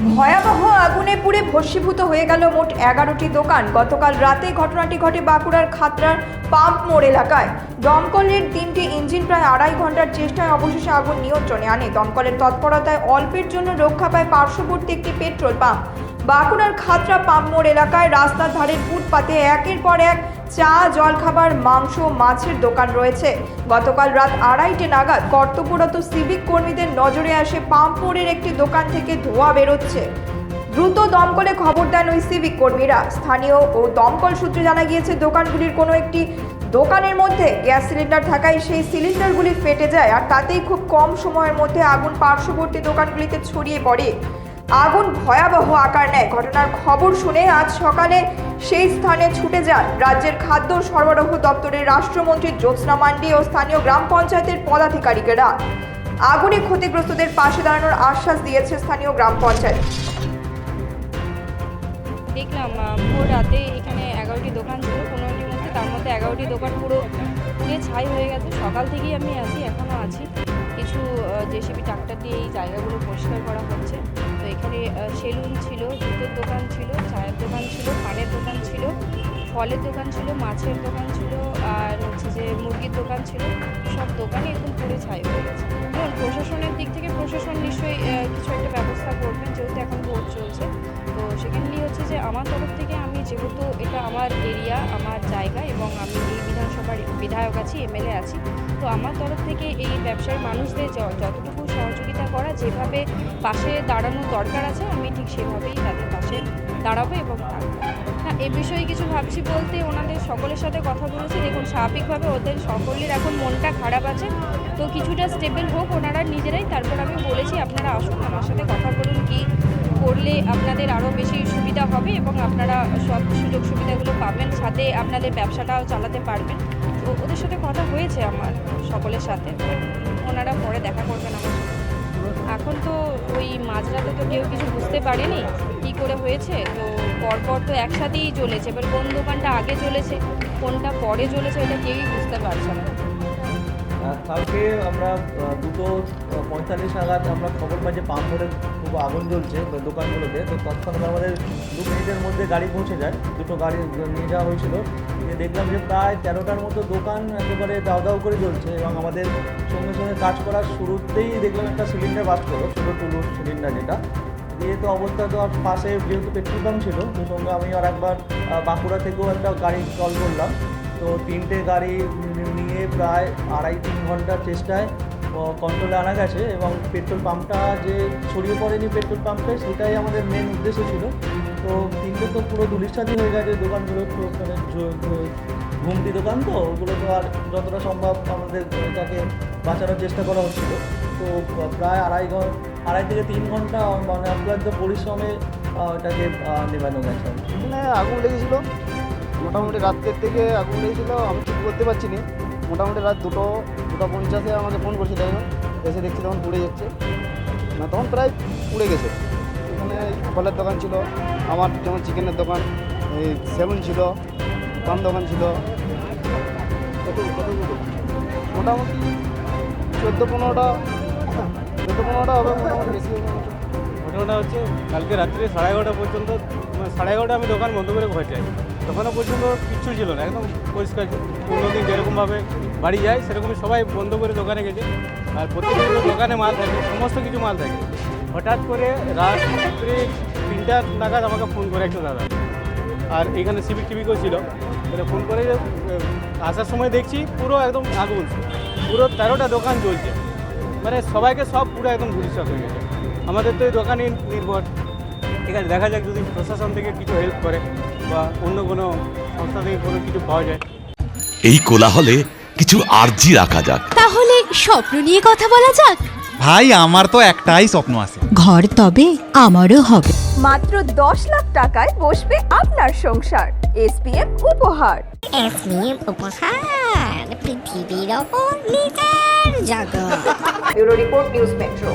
ভয়াবহ আগুনে পুড়ে ভস্মীভূত হয়ে গেল মোট 11টি দোকান। গতকাল রাতে ঘটনাটি ঘটে বাঁকুড়ার খাতড়ার পাম্প মোড় এলাকায়। দমকলের 3টি ইঞ্জিন প্রায় 2.5 ঘন্টার চেষ্টায় অবশেষে আগুন নিয়ন্ত্রণে আনে। দমকলের তৎপরতায় অল্পের জন্য রক্ষা পায় পার্শ্ববর্তী একটি পেট্রোল পাম্প। বাঁকুড়ার খাতড়া পাম্প মোড় এলাকায় রাস্তার ধারের ফুটপাতে একের পর এক চা, জলখাবার, মাংস, মাছের দোকান রয়েছে। গতকাল রাত 2:30 নাগাদ কর্তব্যরত সিভিক কর্মীদের নজরে আসে পাম্প মোড়ের একটি দোকান থেকে ধোঁয়া বেরোচ্ছে। দ্রুত দমকলে খবর দেন ওই সিভিক কর্মীরা। স্থানীয় ও দমকল সূত্রে জানা গিয়েছে, দোকানগুলির কোনো একটি দোকানের মধ্যে গ্যাস সিলিন্ডার থাকায় সেই সিলিন্ডারগুলি ফেটে যায়, আর তাতেই খুব কম সময়ের মধ্যে আগুন পার্শ্ববর্তী দোকানগুলিতে ছড়িয়ে পড়ে। আগুন ভয়াবহ আকার নেয়। ঘটনার খবর শুনে আজ সকালে সেই স্থানে ছুটে যান রাজ্যের খাদ্য সরবরাহ দপ্তরের রাষ্ট্রমন্ত্রী জ্যোৎস্না মান্ডি ও স্থানীয় গ্রাম পঞ্চায়েতের পদাধিকারীরা। আগুনে ক্ষতিগ্রস্তদের পাশে দাঁড়ানোর আশ্বাস দিয়েছে স্থানীয় গ্রাম পঞ্চায়েত। দেখলাম ভোর রাতে এখানে 11টি দোকান ছিল, 15টির মধ্যে, তার মধ্যে 11টি দোকান পুরো পুড়ে ছাই হয়ে গেছে। সকাল থেকেই আমি আছি, এখনও আছি। কিছু জেসিবি ট্রাক্টর দিয়ে এই জায়গাগুলো পরিষ্কার করা হচ্ছে। তো এখানে সেলুন ছিল, জুতোর দোকান ছিল, চায়ের দোকান ছিল, পানের দোকান ছিল, ফলের দোকান ছিল, মাছের দোকান ছিল, আর হচ্ছে যে মুরগির দোকান ছিল। সব দোকানই এখন পুড়ে ছাই হয়ে গেছে। এবং প্রশাসনের দিক থেকে প্রশাসন নিশ্চয়ই কিছু একটা ব্যবস্থা করবেন, যেহেতু এখন ভোট চলছে। তো সেখানেই হচ্ছে যে আমার তরফ থেকে, আমি যেহেতু এটা আমার এরিয়া, আমার জায়গা, এবং আমি এই বিধানসভার বিধায়ক আছি, এমএলএ আছি, তো আমার তরফ থেকে এই ব্যবসায়ী মানুষদের যতটুকু সহযোগিতা করা, যেভাবে পাশে দাঁড়ানোর দরকার আছে, আমি ঠিক সেভাবেই তাদের পাশে দাঁড়াবো এবং থাকবো। হ্যাঁ, এ বিষয়ে কিছু ভাবছি বলতে, ওনাদের সকলের সাথে কথা বলেছি। দেখুন, স্বাভাবিকভাবে ওদের সকলের এখন মনটা খারাপ আছে, তো কিছুটা স্টেবল হোক ওনারা নিজেরাই। তারপর আমি বলেছি, আপনারা আসুন, আমার সাথে কথা বলুন, কি করলে আপনাদের আরও বেশি সুবিধা হবে এবং আপনারা সব সুযোগ সুবিধাগুলো পাবেন, সাথে আপনাদের ব্যবসাটাও চালাতে পারবেন। তো ওদের সাথে কথা হয়েছে আমার সকলের সাথে, তো ওনারা পরে দেখা করবেন আমার সাথে। এখন তো ওই মাঝরাতে তো কেউ কিছু বুঝতে পারেনি কী করে হয়েছে, তো পরপর তো একসাথেই জ্বলেছে। এবার কোন দোকানটা আগে জ্বলেছে, কোনটা পরে জ্বলেছে, এটা কেউই বুঝতে পারছে না। কালকে আমরা 2:45 নাগাদ আমরা খবর পাই যে পাম্প মোড়ে খুব আগুন জ্বলছে দোকানগুলোতে। তো তৎক্ষণাৎ আমাদের 2 মিনিটের মধ্যে গাড়ি পৌঁছে যায়, 2টো গাড়ি নিয়ে যাওয়া হয়েছিল। দেখলাম যে প্রায় 13টার মতো দোকান একেবারে দাও দাও করে জ্বলছে, এবং আমাদের সঙ্গে সঙ্গে কাজ করার শুরুতেই দেখলাম একটা সিলিন্ডার বাদ করো, ছোটো টুলুর সিলিন্ডার যেটা দিয়ে। তো অবস্থা তো আর পাশে যেহেতু পেট্রোল পাম্প ছিল, তো সঙ্গে আমি আর একবার বাঁকুড়া থেকেও একটা গাড়ি কল করলাম। তো 3টে গাড়ি নিয়ে প্রায় 2.5-3 ঘন্টার চেষ্টায় কন্ট্রোলে আনা গেছে, এবং পেট্রোল পাম্পটা যে ছড়িয়ে পড়েনি পেট্রোল পাম্পে, সেটাই আমাদের মেন উদ্দেশ্য ছিল। তো 3টে তো পুরো ধূলিসাৎ হয়ে গেছে দোকানগুলো, তো মানে ঘুমটি দোকান, তো ওগুলো তো আর যতটা সম্ভব আমাদের এটাকে বাঁচানোর চেষ্টা করা হচ্ছিল। তো প্রায় 2.5 থেকে 3 ঘন্টা মানে অক্লান্ত পরিশ্রমে এটাকে নেবানো গেছে। এখানে আগুন লেগেছিলো মোটামুটি রাতের থেকে আগুন লেগেছিলো, আমি ঠিক করতে পারছি না। মোটামুটি রাত 2:50 আমাকে ফোন করছিল, এসে দেখছি তখন পুড়ে যাচ্ছে, না তখন প্রায় পুড়ে গেছে। এখানে ফলের দোকান ছিল, আমার যেমন চিকেনের দোকান, এই সেলুন ছিল, পান দোকান ছিল। মোটামুটি 14-15টা হবে, মোটামুটি বেশি হবে। ঘটনাটা হচ্ছে কালকে রাত্রে 11:30 পর্যন্ত, 11:30 আমি দোকান বন্ধ করে ঘরে যাই। তখনও পর্যন্ত কিচ্ছু ছিল না, একদম পরিষ্কার। অন্যদিন যেরকমভাবে বাড়ি যায় সেরকমই সবাই বন্ধ করে দোকানে গেছে, আর প্রত্যেকদিন দোকানে মাল থাকে, সমস্ত কিছু মাল থাকে। হঠাৎ করে রাত্রে 3টা নাগাদ আমাকে ফোন করে একটা দাদা, আর এখানে সিভিক টিভিকেও ছিল, ফোন করে আসার সময় দেখছি পুরো একদম আগুন, পুরো 13টা দোকান জ্বলছে, মানে সবাইকে সব পুরো একদম ধূলিসাৎ হয়ে গেছে। আমাদের তো এই দোকানই নির্ভর। ঠিক আছে, দেখা যাক যদি প্রশাসন থেকে কিছু হেল্প করে বা অন্য কোনো সংস্থা থেকে কোনো কিছু পাওয়া যায়। এই কোলাহলে কিছু আর্জি রাখা যাক। তাহলে স্বপ্ন নিয়ে কথা বলা যাক। ভাই, আমার তো একটাই স্বপ্ন আছে, ঘর তবে আমারও হবে। মাত্র 10 লাখ টাকায় বসবে আপনার সংসার। এসপিএম উপহার। এসপিএম উপহার, পৃথিবীর ওপর নিজের জগৎ। Bureau report, news metro.